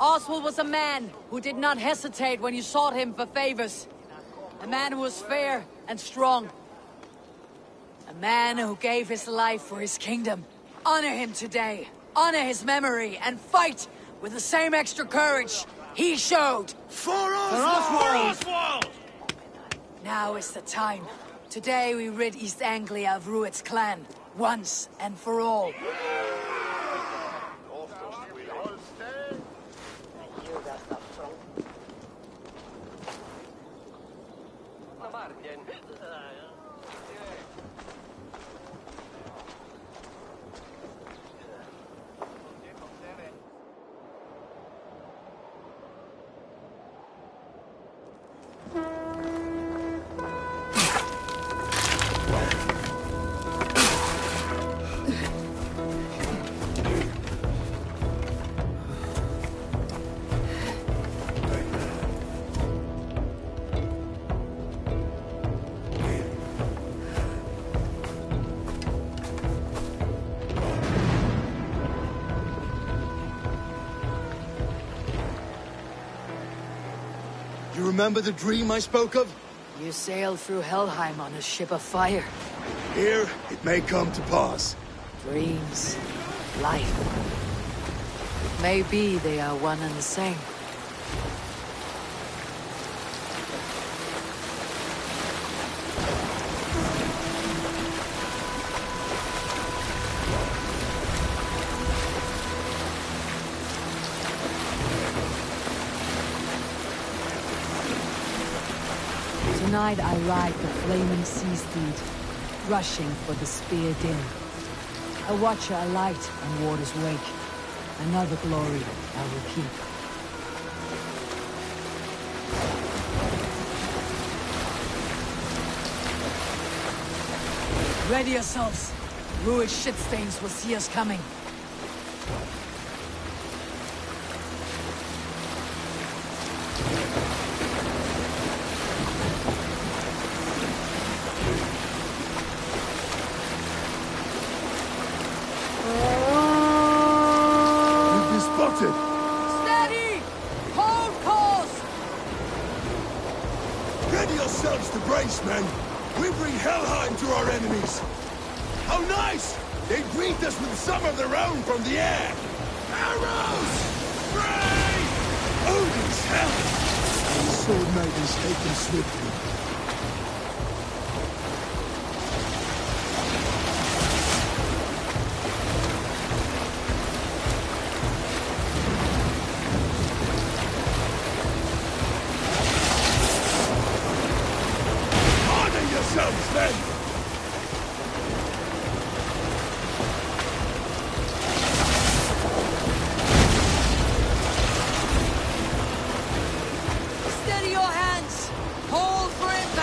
Oswald was a man who did not hesitate when you sought him for favors. A man who was fair and strong. A man who gave his life for his kingdom. Honor him today. Honor his memory and fight with the same extra courage he showed. For Oswald! For Oswald! Now is the time. Today we rid East Anglia of Rued's clan, once and for all. You remember the dream I spoke of? You sailed through Helheim on a ship of fire. Here, it may come to pass. Dreams, life. It may be they are one and the same. Tonight I ride the flaming sea steed, rushing for the spear din. A watcher alight on water's wake. Another glory I will keep. Ready yourselves. Ruined shit stains will see us coming. Steady! Hold course! Ready yourselves to brace, men! We bring Helheim to our enemies! How nice! They breathed us with some of their own from the air! Arrows! Spray! Odin's hell! The sword maidens take them swiftly. Then! Steady your hands! Hold for impact!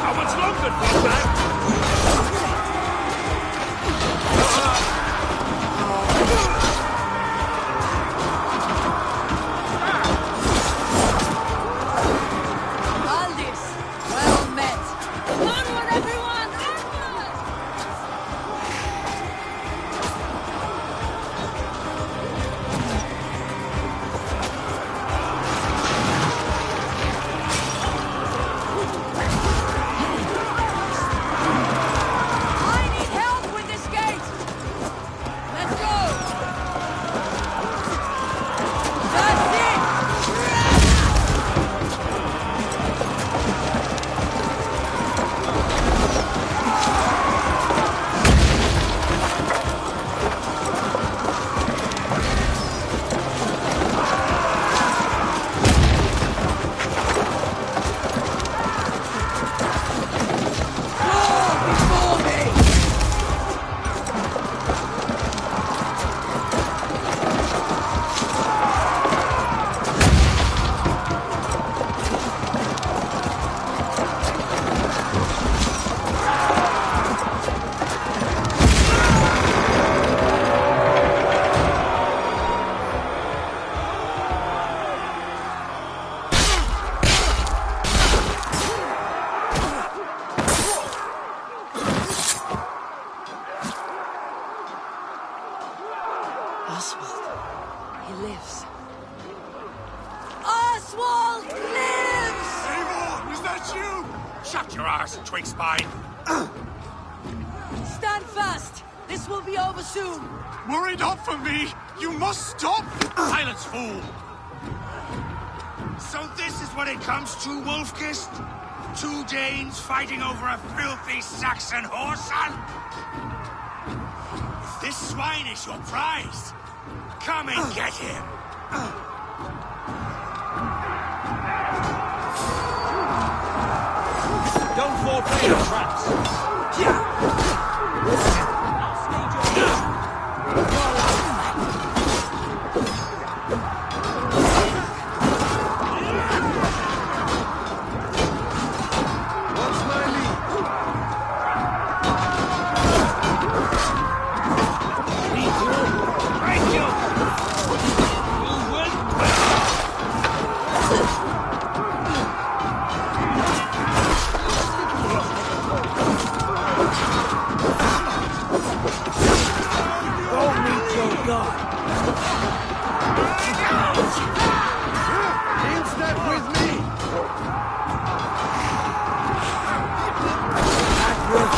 How much longer, Frogman? Aldis, well met. Onward, everyone! Onward! I need help with this gate! Let's go! That's it! Oswald, he lives. Oswald lives! Eivor, was that you? Shut your arse, twig spine. Stand fast! This will be over soon! Worry not for me. You must stop. Silence, fool. So this is what it comes to, Wolfkist? 2 Danes fighting over a filthy Saxon whoreson? If this swine is your prize, come and get him. Don't fall prey to traps. What's my lead? Thank you. You will. Go meet your god. In step with me. That will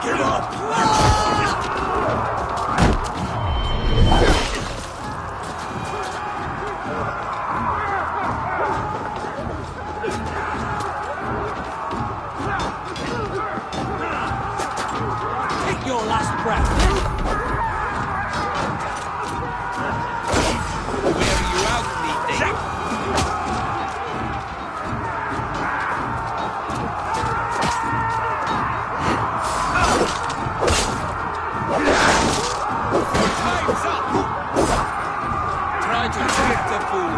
Give up! Take your last breath. Wear you out, me Time's up! Try to trick the fool.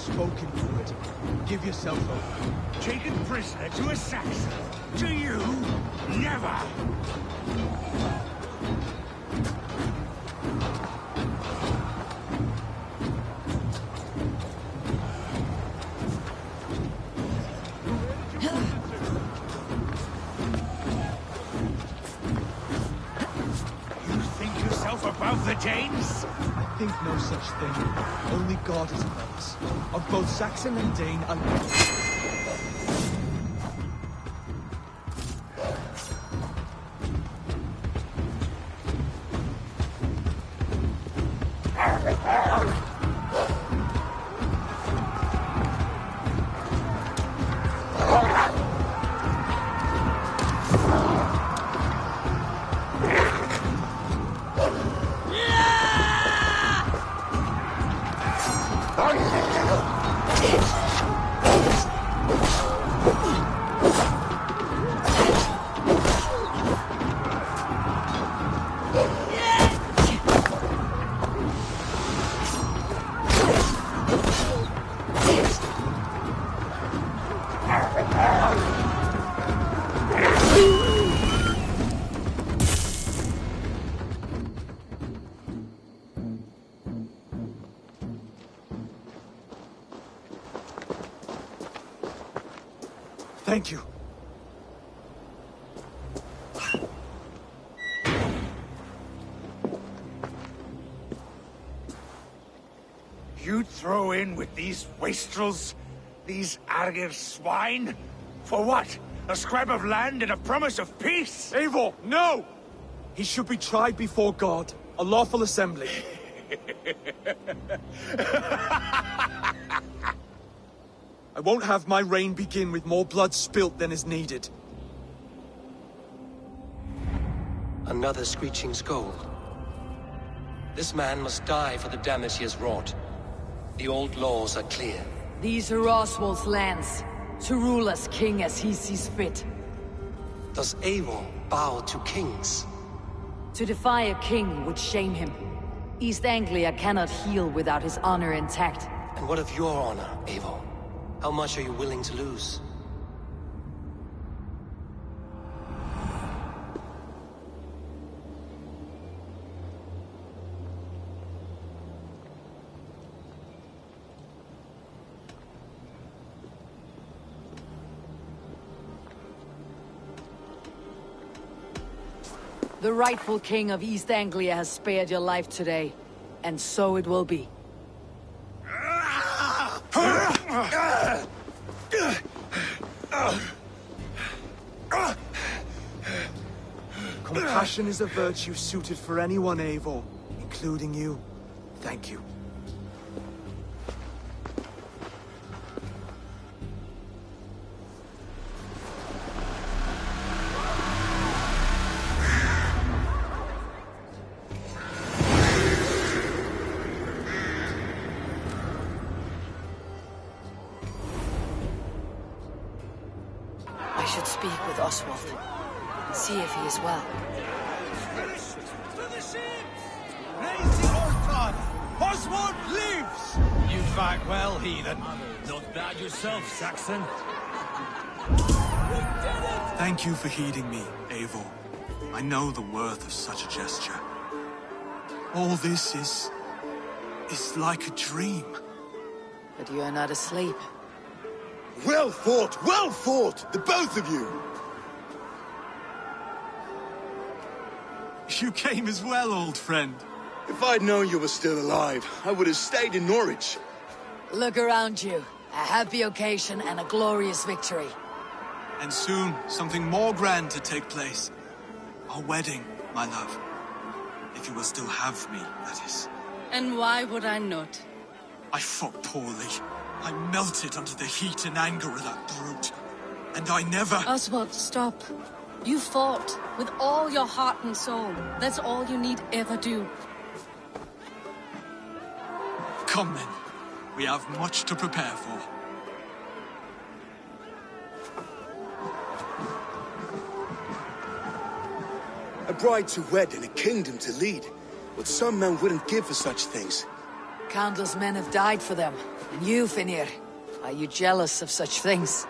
spoken for it. Give yourself over. Taken prisoner to a Saxon? To you? Never! You think yourself above the Danes? I think no such thing. Only God is above us. Of both Saxon and Dane alike. Thank you. You'd throw in with these wastrels? These Argir swine? For what? A scrap of land and a promise of peace? Eivor, no! He should be tried before God, a lawful assembly. I won't have my reign begin with more blood spilt than is needed. Another screeching scold. This man must die for the damage he has wrought. The old laws are clear. These are Oswald's lands, to rule as king as he sees fit. Does Eivor bow to kings? To defy a king would shame him. East Anglia cannot heal without his honor intact. And what of your honor, Eivor? How much are you willing to lose? The rightful king of East Anglia has spared your life today, and so it will be. Compassion is a virtue suited for anyone, Eivor, including you. Thank you. I should speak with Oswald. See if he is well. To the ships! Raise the Orkan! Oswald lives! You fight well, heathen. Not bad yourself, Saxon. Thank you for heeding me, Eivor. I know the worth of such a gesture. All this is like a dream. But you are not asleep. Well fought, the both of you! You came as well, old friend. If I'd known you were still alive, I would have stayed in Norwich. Look around you. A happy occasion and a glorious victory. And soon, something more grand to take place. Our wedding, my love. If you will still have me, that is. And why would I not? I fought poorly. I melted under the heat and anger of that brute. And I never... Oswald, stop. You fought with all your heart and soul. That's all you need ever do. Come then. We have much to prepare for. A bride to wed and a kingdom to lead. What some men wouldn't give for such things. Countless men have died for them. And you, Finir, are you jealous of such things?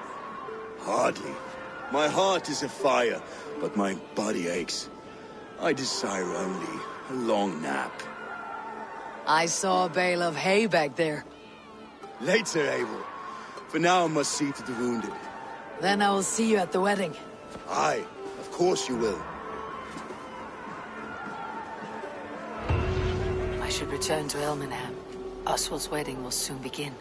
Hardly. My heart is afire, but my body aches. I desire only a long nap. I saw a bale of hay back there. Later, Abel. For now, I must see to the wounded. Then I will see you at the wedding. Aye, of course you will. I should return to Elmenham. Oswald's wedding will soon begin.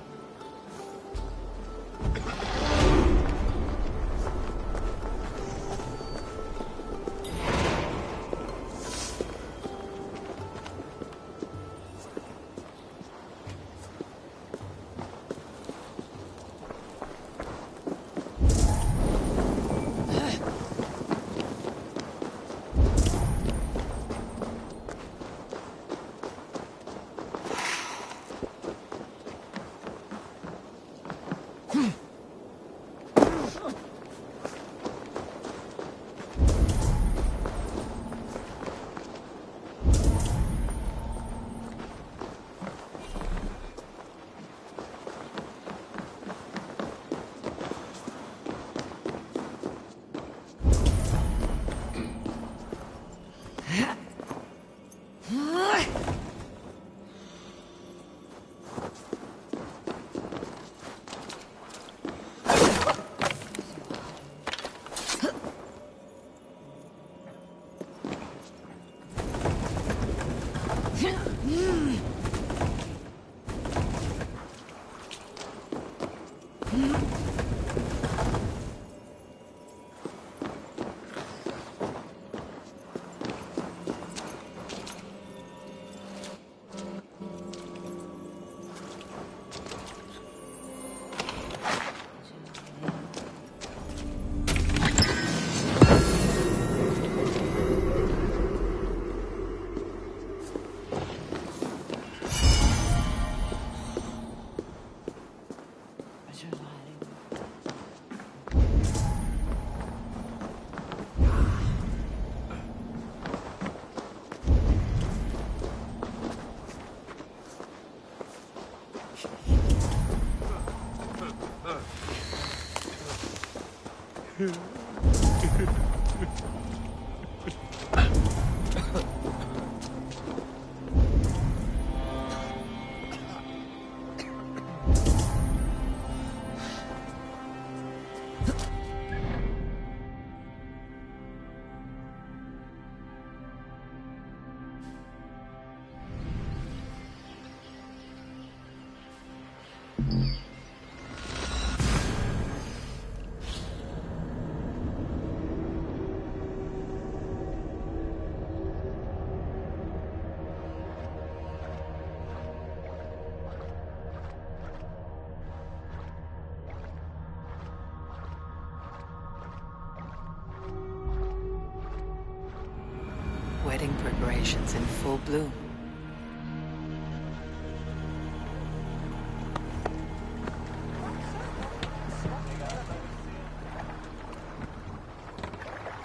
Wedding preparations in full bloom.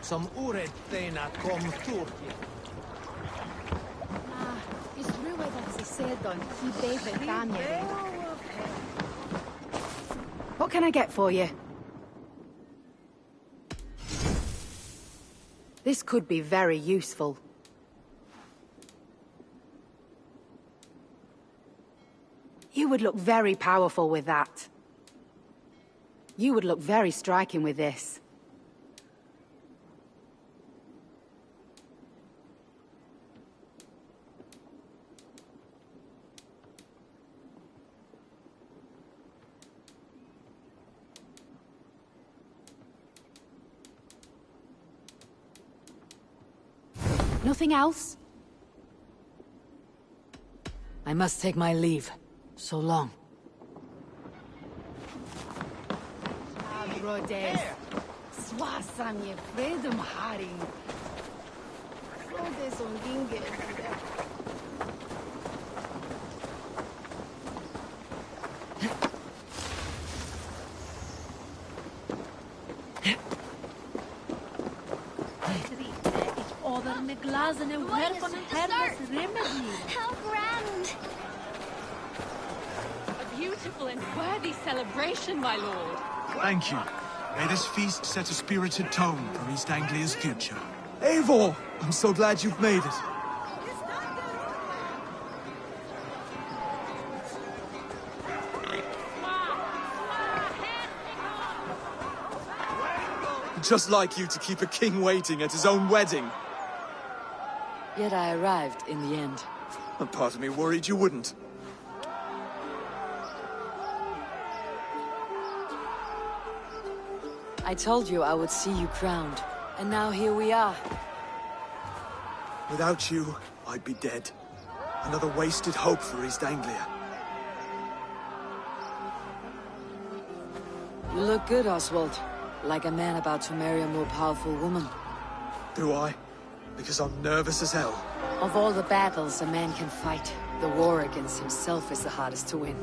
Som orätteina kom Turki. What can I get for you? This could be very useful. You would look very powerful with that. You would look very striking with this. Nothing else? I must take my leave. So long. Brodes. Swasam je fredum haring. Brodes on dinge. How grand! A beautiful beautiful and worthy celebration, my lord. Thank you. May this feast set a spirited tone for East Anglia's future. Eivor! I'm so glad you've made it. Just like you to keep a king waiting at his own wedding. Yet I arrived in the end. A part of me worried you wouldn't. I told you I would see you crowned, and now here we are. Without you, I'd be dead. Another wasted hope for East Anglia. You look good, Oswald. Like a man about to marry a more powerful woman. Do I? Because I'm nervous as hell. Of all the battles a man can fight, the war against himself is the hardest to win.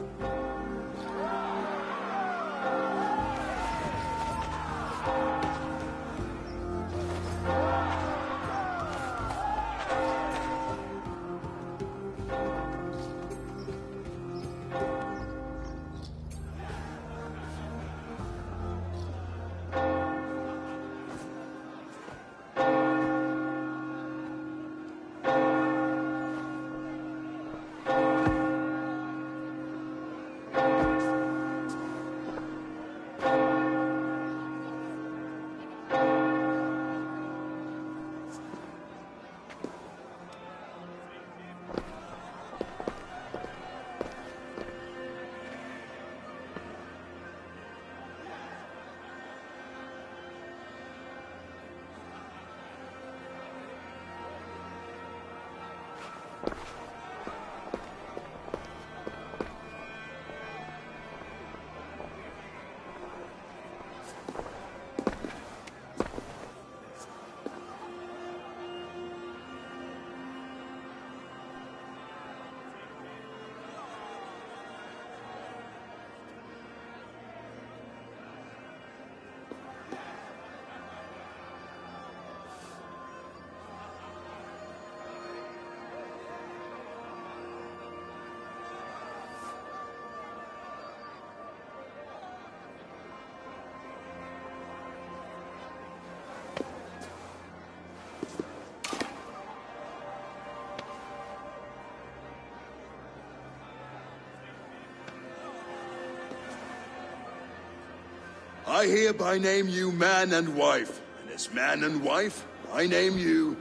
I hereby name you man and wife, and as man and wife, I name you...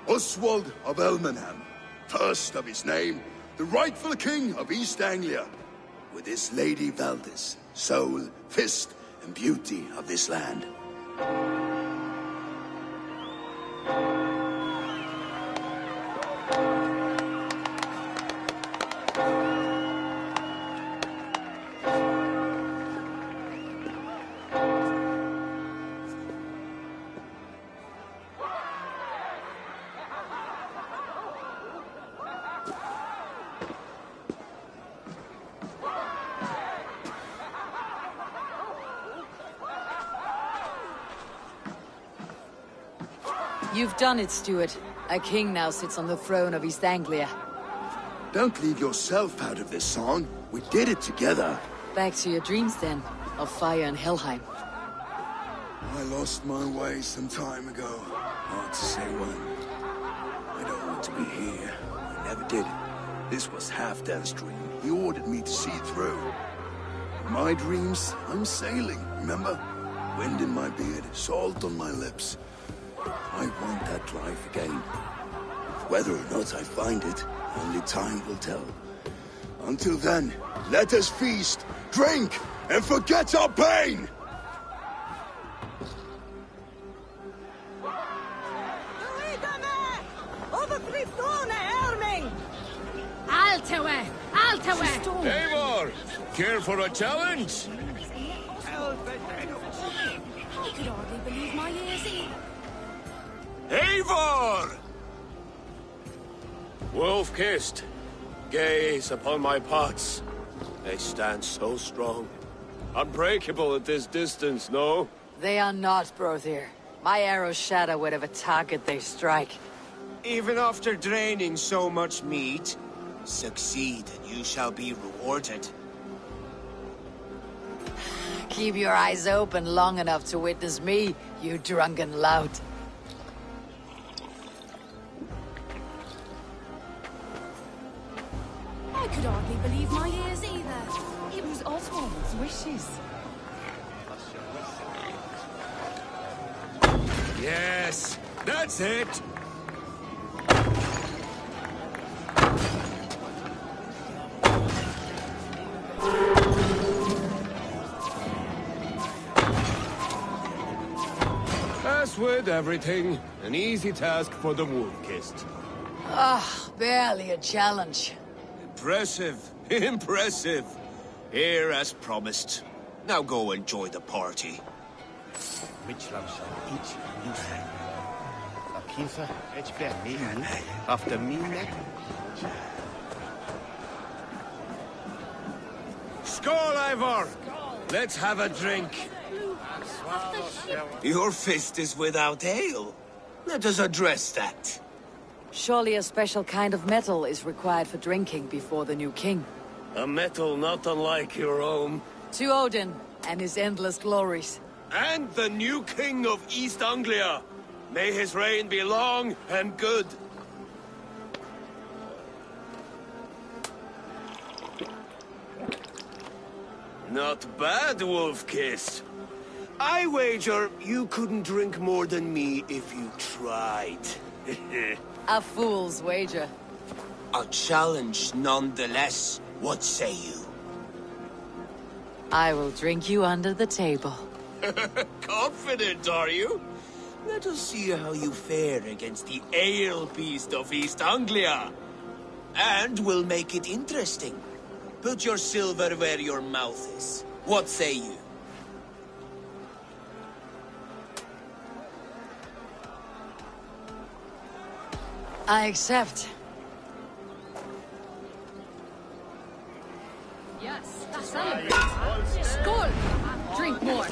Oswald of Elmenham, first of his name, the rightful king of East Anglia, with this Lady Valdis, soul, fist, and beauty of this land. You've done it, Stuart. A king now sits on the throne of East Anglia. Don't leave yourself out of this song. We did it together. Back to your dreams, then, of fire and Helheim. I lost my way some time ago. Hard to say when. I don't want to be here. I never did. This was Halfdan's dream. He ordered me to see it through. My dreams, I'm sailing, remember? Wind in my beard, salt on my lips. I want that life again. Whether or not I find it, only time will tell. Until then, let us feast, drink, and forget our pain! Eivor, care for a challenge? I could hardly believe my ears. Eivor! Wolf-kissed, gaze upon my pots. They stand so strong. Unbreakable at this distance, no? They are not, Brother. My arrows shatter whatever target they strike. Even after draining so much meat, succeed and you shall be rewarded. Keep your eyes open long enough to witness me, you drunken lout. I could hardly believe my ears either. It was Oswald's wishes. Yes, that's it! As with everything, an easy task for the Wolf-Kissed. Ah, barely a challenge. Impressive, impressive. Here as promised. Now go enjoy the party. Skål, Ivor! Let's have a drink. Your fist is without ale. Let us address that. Surely a special kind of metal is required for drinking before the new king. A metal not unlike your own. To Odin and his endless glories. And the new king of East Anglia. May his reign be long and good. Not bad, Wolf-Kissed. I wager you couldn't drink more than me if you tried. A fool's wager. A challenge nonetheless. What say you? I will drink you under the table. Confident, are you? Let us see how you fare against the ale beast of East Anglia. And we'll make it interesting. Put your silver where your mouth is. What say you? I accept. Yes, celebrate. Skål! Drink more.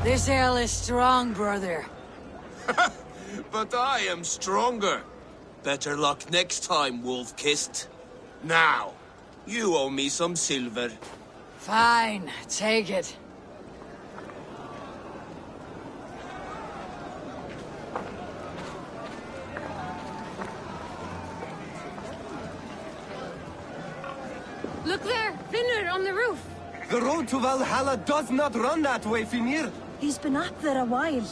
This ale is strong, brother. But I am stronger. Better luck next time, Wolf-Kissed. Now, you owe me some silver. Fine, take it. Look there, Finnur on the roof. The road to Valhalla does not run that way, Finnur. He's been up there a while.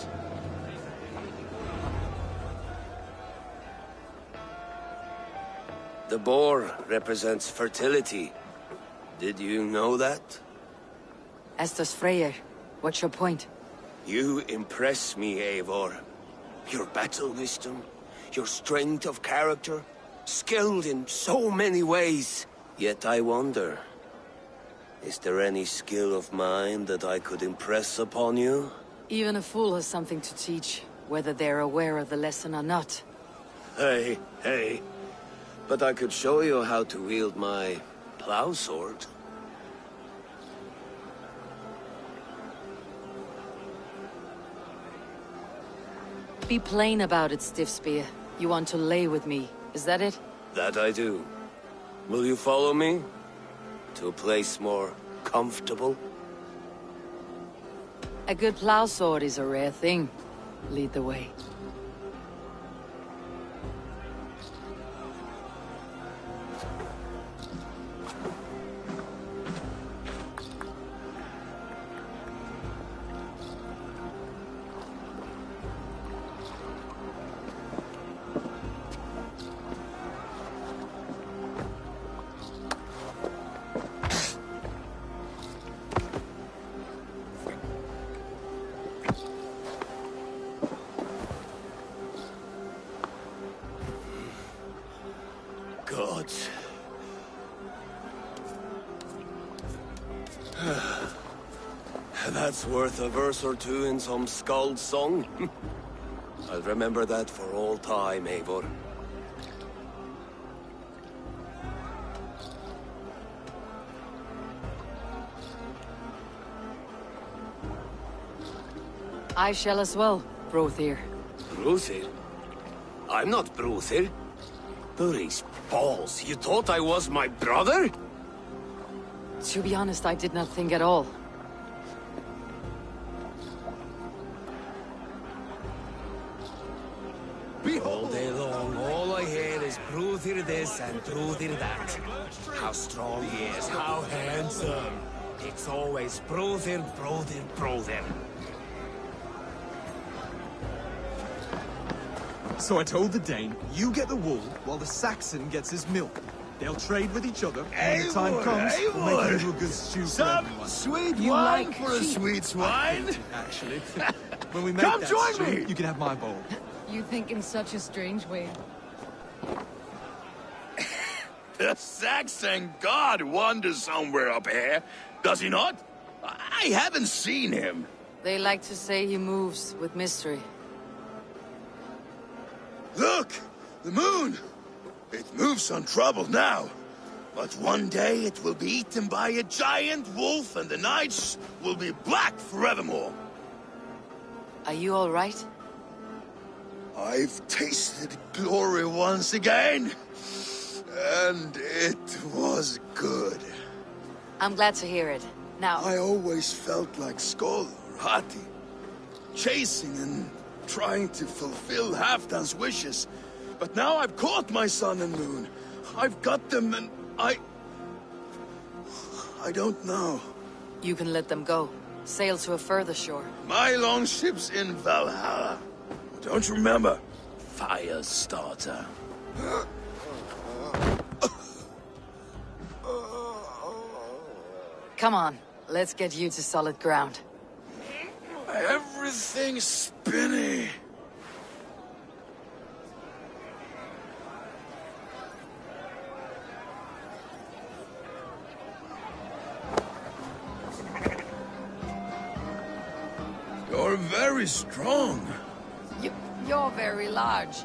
The boar represents fertility. Did you know that? As does Freyr. What's your point? You impress me, Eivor. Your battle wisdom, your strength of character, skilled in so many ways. Yet I wonder, is there any skill of mine that I could impress upon you? Even a fool has something to teach, whether they're aware of the lesson or not. Hey, hey. But I could show you how to wield my plow sword. Be plain about it, Stiff Spear. You want to lay with me, is that it? That I do. Will you follow me? To a place more comfortable? A good plow sword is a rare thing. Lead the way. Gods. That's worth a verse or two in some skald's song. I'll remember that for all time, Eivor. I shall as well, Brothir. Brothir? I'm not Brothir. Burry's balls, you thought I was my brother? To be honest, I did not think at all. All day long, all I hear is Brothir this and Brothir that. How strong he is, how handsome. It's always Brothir, Brothir, Brothir. So I told the Dane, you get the wool, while the Saxon gets his milk. They'll trade with each other, and when the time comes, we'll make a little good stew for everyone. Sweet You wine like for a sheep. sweet swine? Actually, when we make Come that join stew, me! you can have my bowl. You think in such a strange way. The Saxon god wanders somewhere up here, does he not? I haven't seen him. They like to say he moves with mystery. Look! The moon! It moves untroubled now. But one day it will be eaten by a giant wolf and the nights will be black forevermore. Are you all right? I've tasted glory once again. And it was good. I'm glad to hear it. Now, I always felt like Skoll or Hati. Chasing and trying to fulfill Halfdan's wishes. But now I've caught my sun and moon. I've got them and I don't know. you can let them go. Sail to a further shore. My longship's in Valhalla. Don't you remember? Firestarter. Come on, let's get you to solid ground. Everything's spinny. You're very strong. You're very large.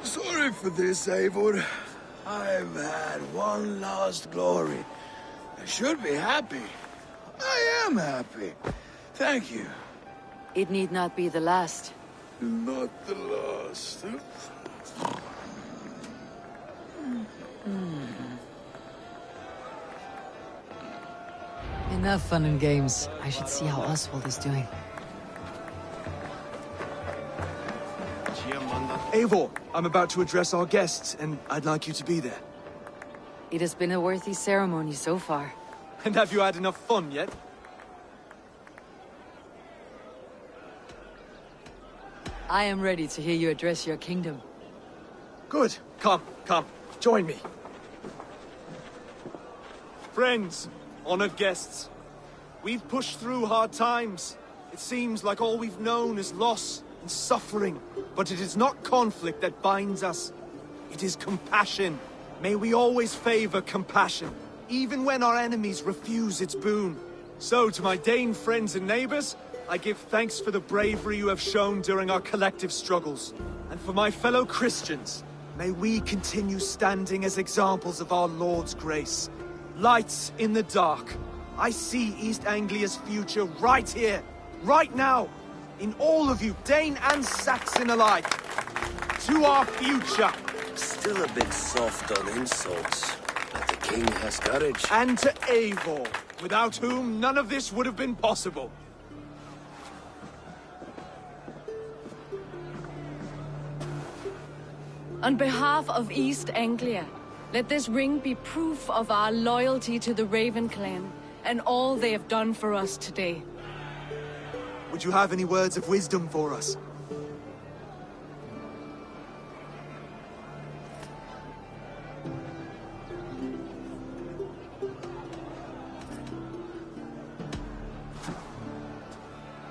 Sorry for this, Eivor. I've had one last glory. I should be happy. I am happy. Thank you. It need not be the last. Not the last. Enough fun and games. I should see how Oswald is doing. Eivor, I'm about to address our guests, and I'd like you to be there. It has been a worthy ceremony so far. And have you had enough fun yet? I am ready to hear you address your kingdom. Good. Come, come. Join me. Friends, honored guests. We've pushed through hard times. It seems like all we've known is loss and suffering. But it is not conflict that binds us. It is compassion. May we always favor compassion, even when our enemies refuse its boon. So, to my Dane friends and neighbors, I give thanks for the bravery you have shown during our collective struggles. And for my fellow Christians, may we continue standing as examples of our Lord's grace. Lights in the dark. I see East Anglia's future right here, right now, in all of you, Dane and Saxon alike. To our future. Still a bit soft on insults, but the king has courage. And to Eivor, without whom none of this would have been possible. On behalf of East Anglia, let this ring be proof of our loyalty to the Raven clan and all they have done for us today. Would you have any words of wisdom for us?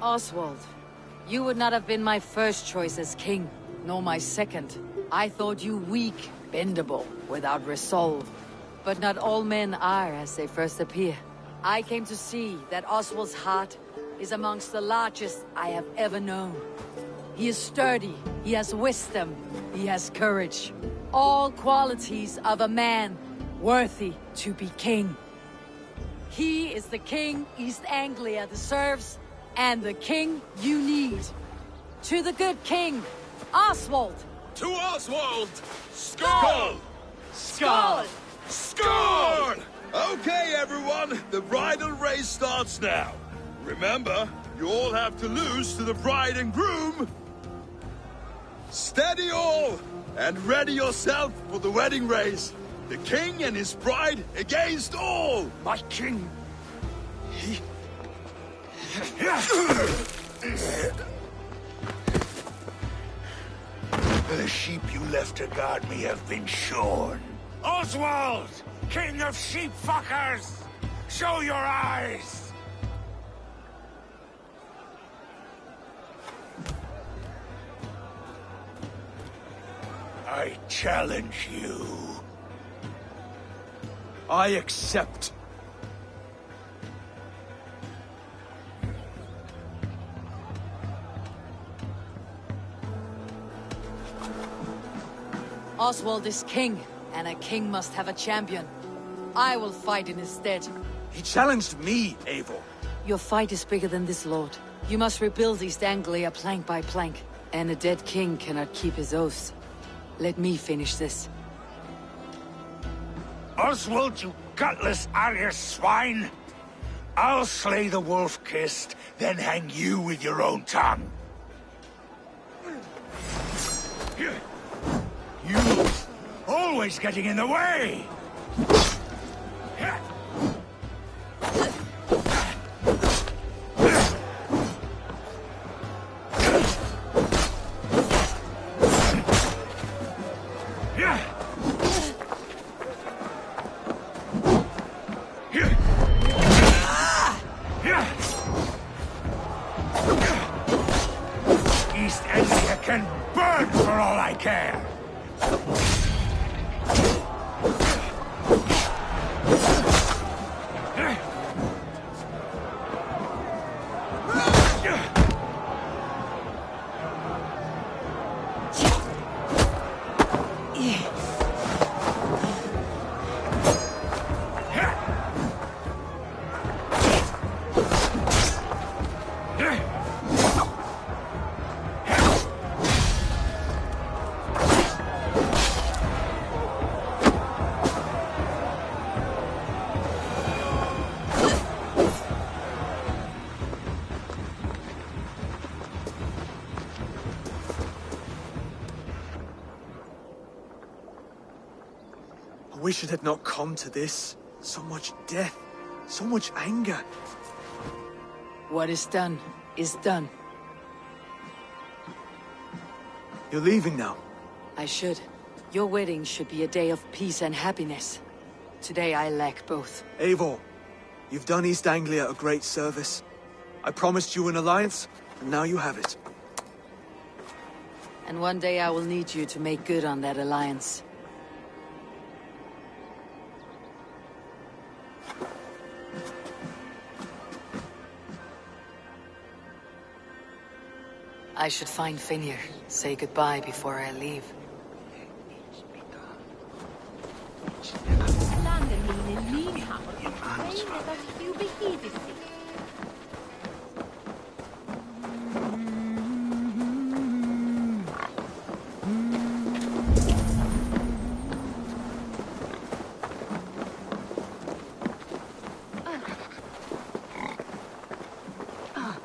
Oswald, you would not have been my first choice as king, nor my second. I thought you weak, bendable, without resolve. But not all men are as they first appear. I came to see that Oswald's heart is amongst the largest I have ever known. He is sturdy, he has wisdom, he has courage. All qualities of a man worthy to be king. He is the king East Anglia deserves, and the king you need. To the good king, Oswald! To Oswald! Skål! Skål! Skål! Okay, everyone, the bridal race starts now. Remember, you all have to lose to the bride and groom. Steady all, and ready yourself for the wedding race. The king and his bride against all. My king! The sheep you left to guard me have been shorn. Oswald! King of sheep fuckers! Show your eyes! I challenge you. I accept. Oswald is king, and a king must have a champion. I will fight in his stead. He challenged me, Eivor. Your fight is bigger than this, Lord. You must rebuild East Anglia plank by plank, and a dead king cannot keep his oaths. Let me finish this. Oswald, you gutless Arya swine! I'll slay the wolf-kissed, then hang you with your own tongue. You always getting in the way! East Anglia can burn for all I care! I wish it had not come to this. So much death, so much anger. What is done is done. You're leaving now. I should. Your wedding should be a day of peace and happiness. Today I lack both. Eivor, you've done East Anglia a great service. I promised you an alliance, and now you have it. And one day I will need you to make good on that alliance. I should find Finnr. Say goodbye before I leave.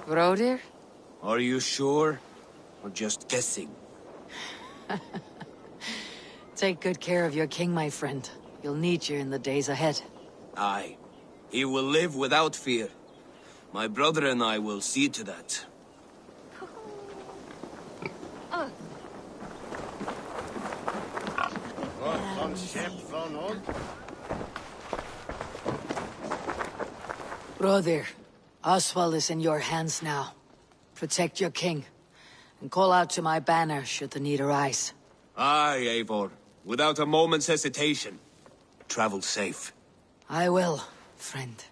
Brodir? Are you sure? Or just guessing? Take good care of your king, my friend. You'll need you in the days ahead. Aye. He will live without fear. My brother and I will see to that. Brodir, Oswald is in your hands now. Protect your king, and call out to my banner should the need arise. Aye, Eivor. Without a moment's hesitation. Travel safe. I will, friend.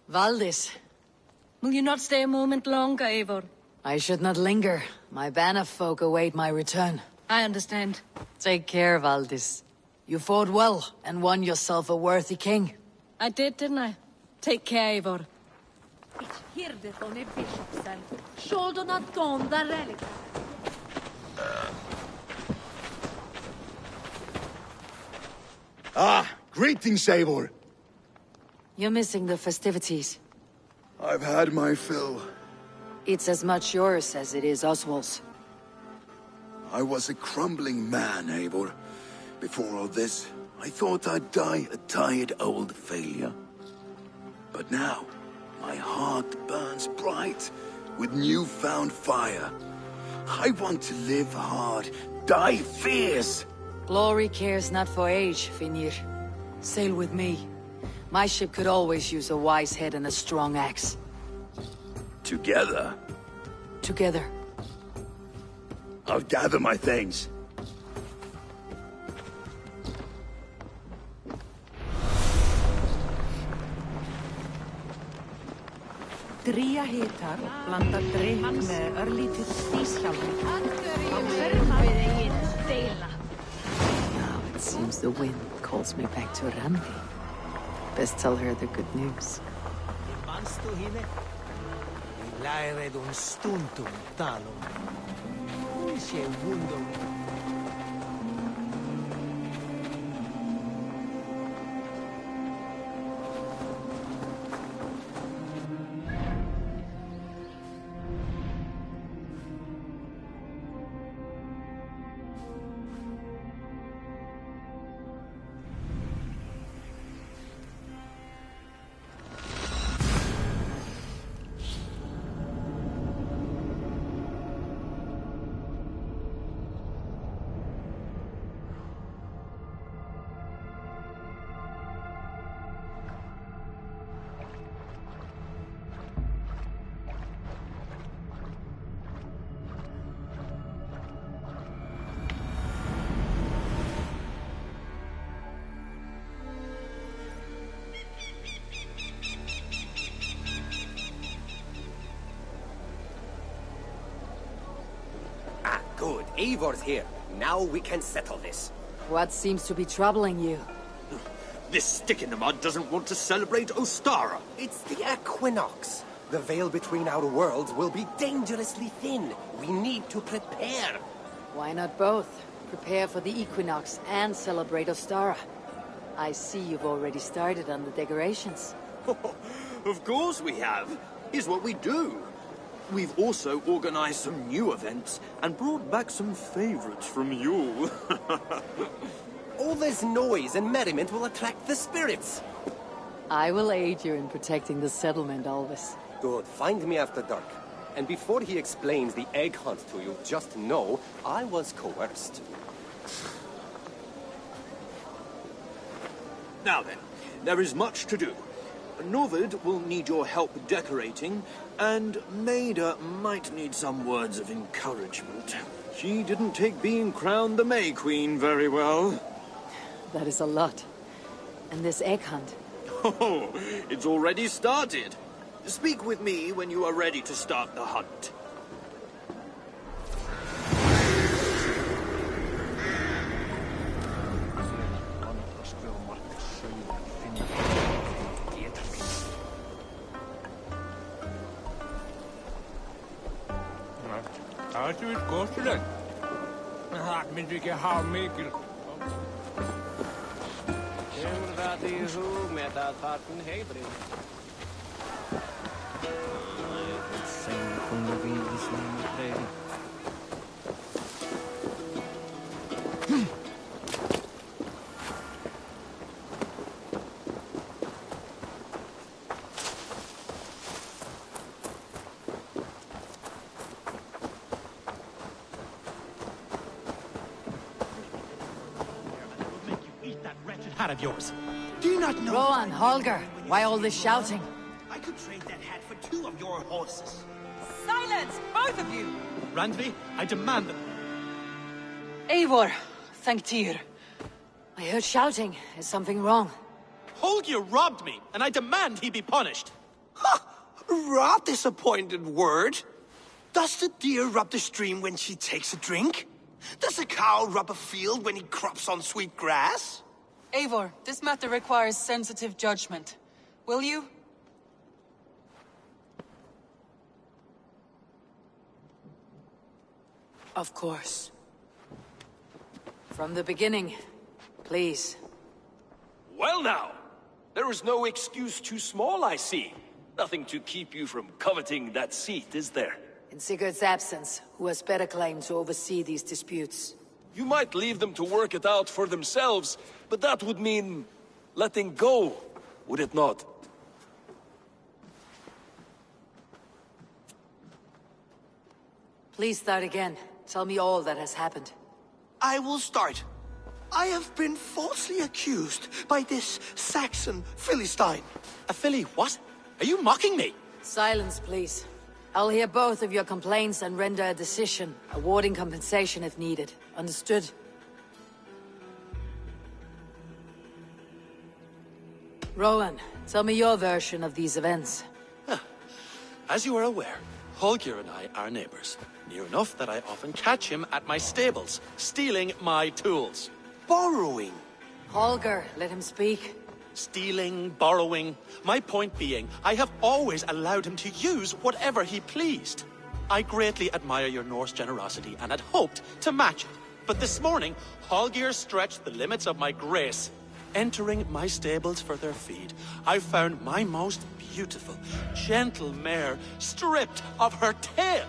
Valdis, Will you not stay a moment longer, Eivor? I should not linger. My banner folk await my return. I understand. Take care, Valdis. You fought well, and won yourself a worthy king. I did, didn't I? Take care, Eivor. Ah, greetings, Eivor. You're missing the festivities. I've had my fill. It's as much yours as it is Oswald's. I was a crumbling man, Eivor. Before all this, I thought I'd die a tired old failure. But now, my heart burns bright with newfound fire. I want to live hard, die fierce. Glory cares not for age, Finnr. Sail with me. My ship could always use a wise head and a strong axe. Together, Together. I'll gather my things. Dría hitar, blanda drykk með örlítið spíshjálmi. Þá verðum við eigin deila. Now it seems the wind calls me back to Randi. Best tell her the good news. Manstu hine? Læred stundum talum. Hún sé wundum. Good. Eivor's here. Now we can settle this. What seems to be troubling you? This stick in the mud doesn't want to celebrate Ostara. It's the equinox. The veil between our worlds will be dangerously thin. We need to prepare. Why not both? Prepare for the equinox and celebrate Ostara. I see you've already started on the decorations. Of course we have. Here's what we do. We've also organized some new events and brought back some favorites from you. All this noise and merriment will attract the spirits. I will aid you in protecting the settlement, Alvis. Good. Find me after dark. And before he explains the egg hunt to you, just know I was coerced. Now then, there is much to do. Novid will need your help decorating, and Maida might need some words of encouragement. She didn't take being crowned the May Queen very well. That is a lot. And this egg hunt? Oh, it's already started. Speak with me when you are ready to start the hunt. Ættu við góðstilegt. Það myndi ekki hafa mikil. Hefur það í hug með að farn heibri? Sem kunnu við í svona breyri. Hat of yours. Do you not know? Rowan, Holger, why all this shouting? I could trade that hat for 2 of your horses. Silence, both of you! Randvi, I demand them. Eivor, thank Tyr. I heard shouting. Is something wrong? Holger robbed me, and I demand he be punished. Ha! Robbed is a pointed word. Does the deer rub the stream when she takes a drink? Does a cow rub a field when he crops on sweet grass? Eivor, this matter requires sensitive judgment. Will you? Of course. From the beginning, please. Well now, there is no excuse too small, I see. Nothing to keep you from coveting that seat, is there? In Sigurd's absence, who has better claim to oversee these disputes? You might leave them to work it out for themselves, but that would mean letting go, would it not? Please start again. Tell me all that has happened. I will start. I have been falsely accused by this Saxon Philistine. A Philly what? Are you mocking me? Silence, please. I'll hear both of your complaints and render a decision, awarding compensation if needed. Understood? Rowan, tell me your version of these events. As you are aware, Holger and I are neighbors. Near enough that I often catch him at my stables, stealing my tools. Borrowing. Holger, let him speak. Stealing, borrowing. My point being, I have always allowed him to use whatever he pleased. I greatly admire your Norse generosity and had hoped to match it. But this morning, Holger stretched the limits of my grace. Entering my stables for their feed, I found my most beautiful, gentle mare stripped of her tail.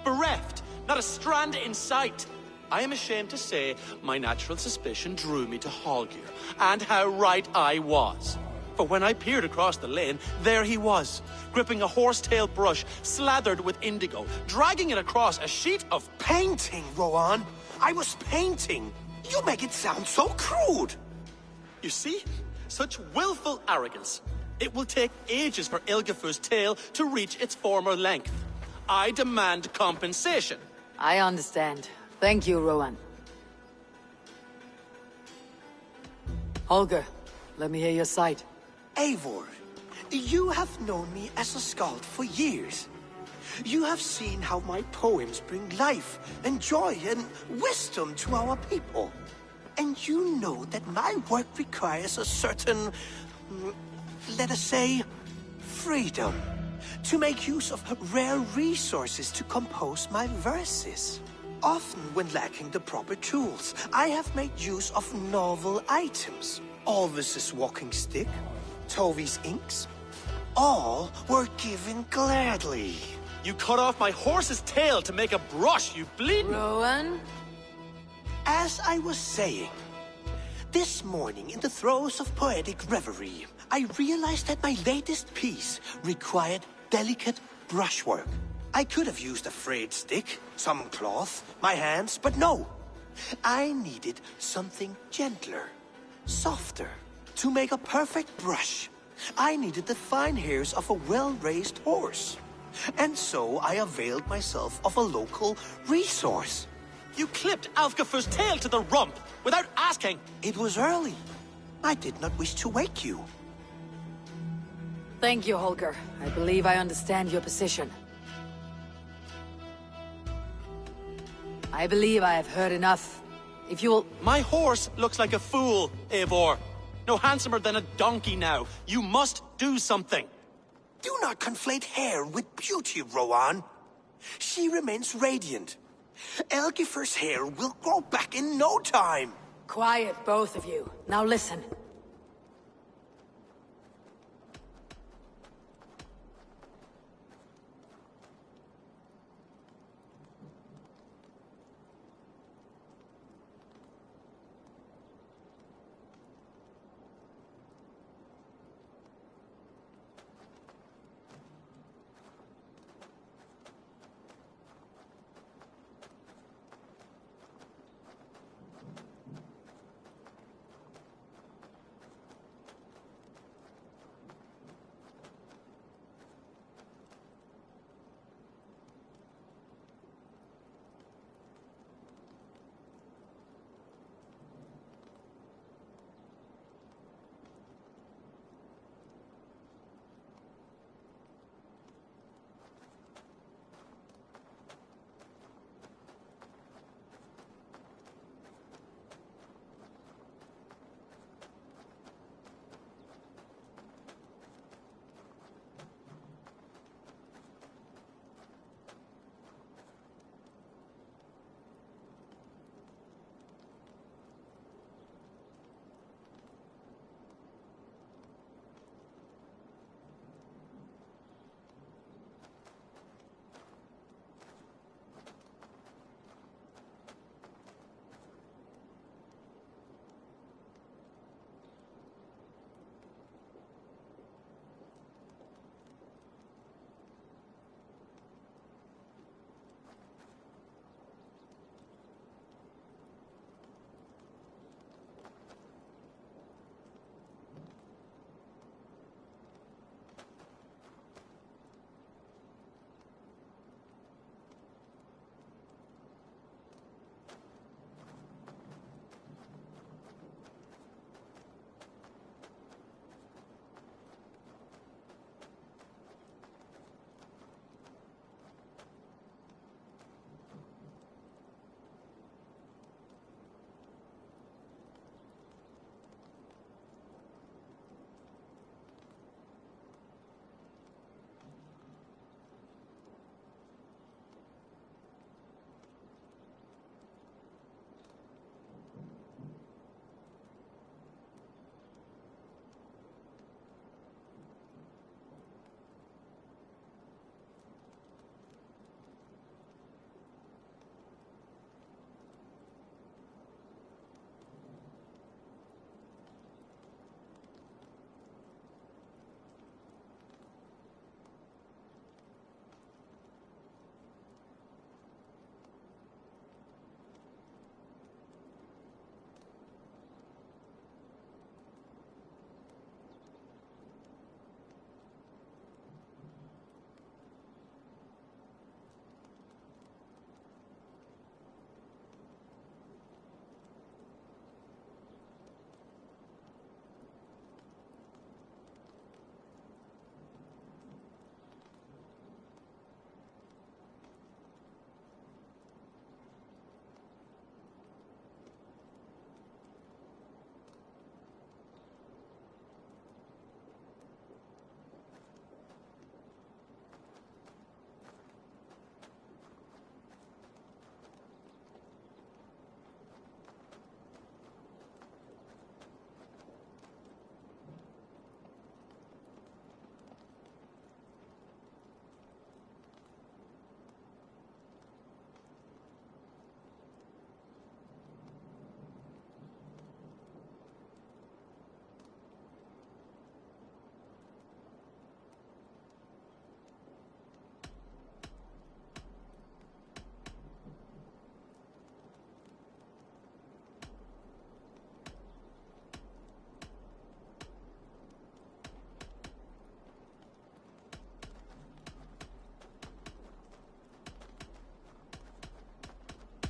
Bereft, not a strand in sight. I am ashamed to say my natural suspicion drew me to Holger, and how right I was. For when I peered across the lane, there he was, gripping a horsetail brush slathered with indigo, dragging it across a sheet of painting, Rowan. I was painting. You make it sound so crude. You see? Such willful arrogance. It will take ages for Ilgefu's tail to reach its former length. I demand compensation. I understand. Thank you, Rowan. Holger, let me hear your side. Eivor, you have known me as a skald for years. You have seen how my poems bring life and joy and wisdom to our people. And you know that my work requires a certain, let us say, freedom. To make use of rare resources to compose my verses. Often when lacking the proper tools, I have made use of novel items. Alvis's walking stick, Tovi's inks, all were given gladly. You cut off my horse's tail to make a brush, you bleeding... Rowan? As I was saying, this morning in the throes of poetic reverie, I realized that my latest piece required delicate brushwork. I could have used a frayed stick, some cloth, my hands, but no. I needed something gentler, softer. To make a perfect brush, I needed the fine hairs of a well-raised horse. And so I availed myself of a local resource. You clipped Alfgafu's tail to the rump without asking. It was early. I did not wish to wake you. Thank you, Holger. I believe I understand your position. I believe I have heard enough. If you'll... My horse looks like a fool, Eivor. No handsomer than a donkey now. You must do something. Do not conflate hair with beauty, Rowan. She remains radiant. Elgifer's hair will grow back in no time. Quiet, both of you. Now listen.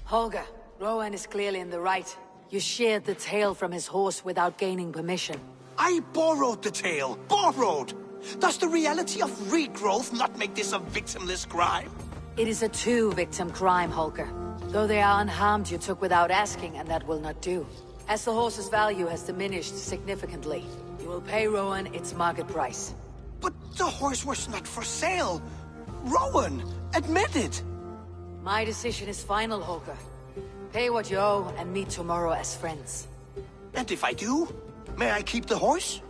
Holger, Rowan is clearly in the right. You sheared the tail from his horse without gaining permission. I borrowed the tail. Borrowed! Does the reality of regrowth not make this a victimless crime? It is a two-victim crime, Holger. Though they are unharmed, you took without asking, and that will not do. As the horse's value has diminished significantly, you will pay Rowan its market price. But the horse was not for sale. Rowan, admit it. My decision is final, Holger. Pay what you owe and meet tomorrow as friends. And if I do, may I keep the horse?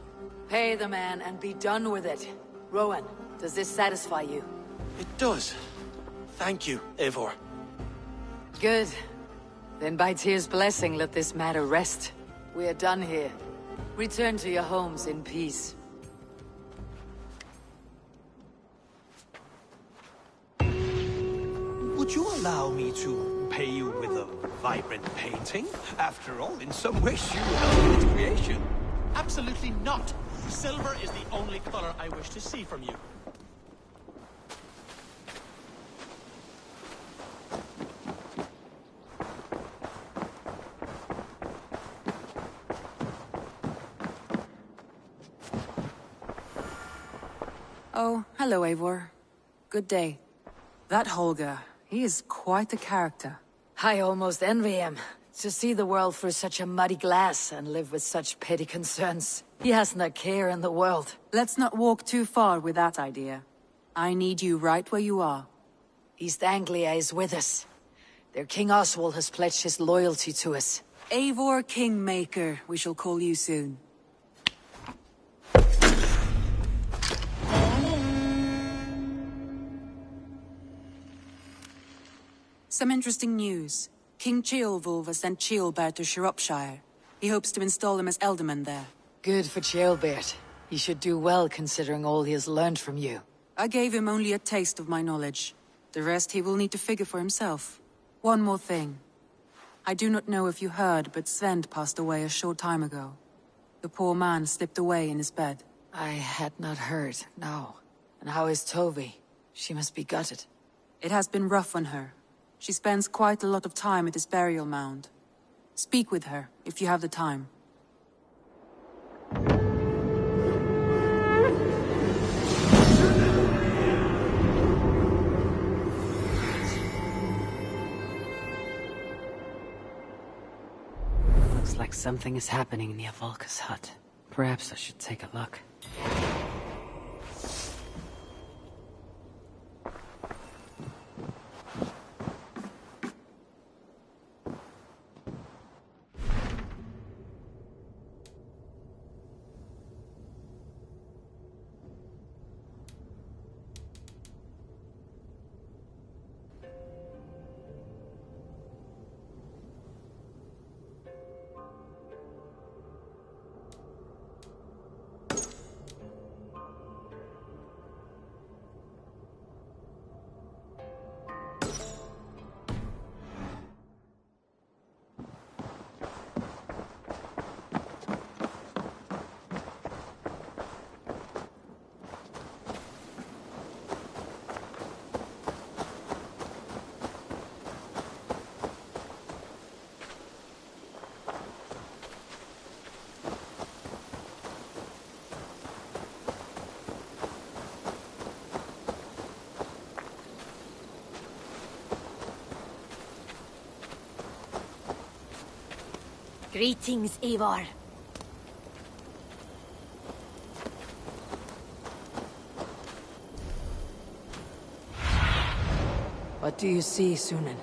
Pay the man and be done with it. Rowan, does this satisfy you? It does. Thank you, Eivor. Good. Then by Tyr's blessing, let this matter rest. We are done here. Return to your homes in peace. Would you allow me to pay you with a vibrant painting? After all, in some ways you helped in its creation. Absolutely not. Silver is the only color I wish to see from you. Oh, hello, Eivor. Good day. That Holger, he is quite a character. I almost envy him. To see the world through such a muddy glass and live with such petty concerns. He hasn't a care in the world. Let's not walk too far with that idea. I need you right where you are. East Anglia is with us. Their King Oswald has pledged his loyalty to us. Eivor Kingmaker, we shall call you soon. Some interesting news. King Ceolwulf has sent Ceolbert to Shropshire. He hopes to install him as Elderman there. Good for Ceolbert. He should do well considering all he has learned from you. I gave him only a taste of my knowledge. The rest he will need to figure for himself. One more thing. I do not know if you heard, but Sven passed away a short time ago. The poor man slipped away in his bed. I had not heard, no. And how is Tovi? She must be gutted. It has been rough on her. She spends quite a lot of time at his burial mound. Speak with her, if you have the time. Looks like something is happening near Volka's hut. Perhaps I should take a look. Greetings, Eivor. What do you see, Sunan?